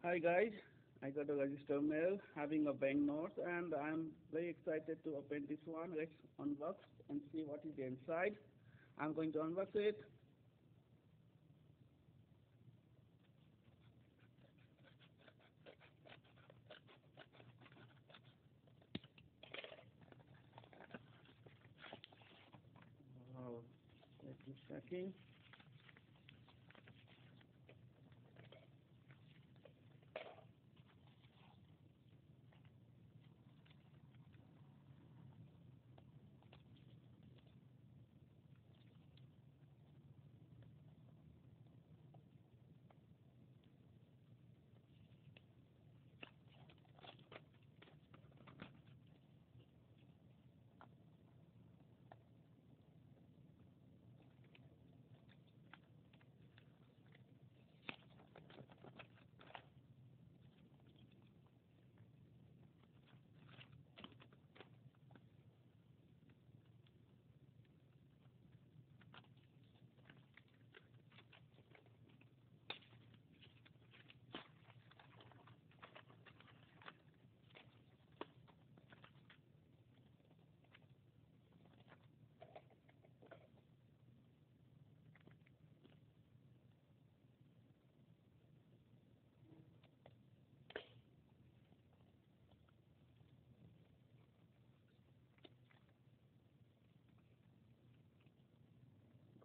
Hi guys, I got a register mail having a banknote and I'm very excited to open this one. Let's unbox and see what is inside. I'm going to unbox it. Wow, let me checking.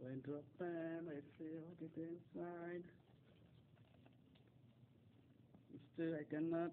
Going to open, let's see what is inside. Still I cannot.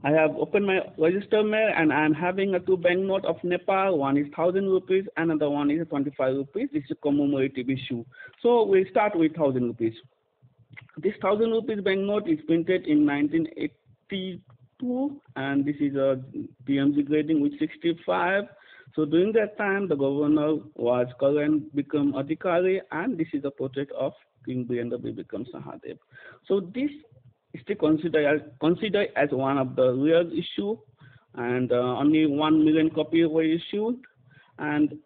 I have opened my register mail and I am having a two banknote of Nepal. One is 1,000 rupees, another one is 25 rupees. This is a commemorative issue. So we start with 1,000 rupees. This 1,000 rupees banknote is printed in 1982, and this is a PMG grading with 65. So during that time, the governor was Karan Bikram Adhikari, and this is a portrait of King Birendra Bikram Sahadev. So this is still considered as one of the rare issue, and only 1 million copies were issued. And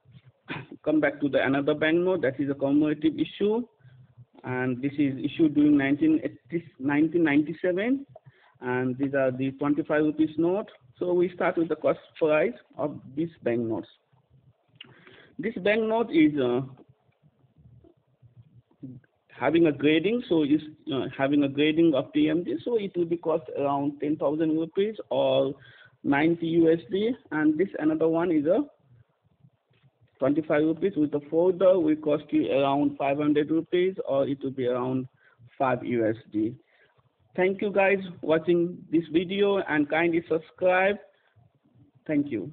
come back to the another banknote that is a commemorative issue, and this is issued during 1997, and these are the 25 rupees note. So we start with the cost price of these banknotes. This banknote is having a grading, so is having a grading of PMG, so it will be cost around 10,000 rupees or 90 USD, and this another one is a 25 rupees with a folder will cost you around 500 rupees, or it will be around 5 USD. Thank you guys watching this video and kindly subscribe. Thank you.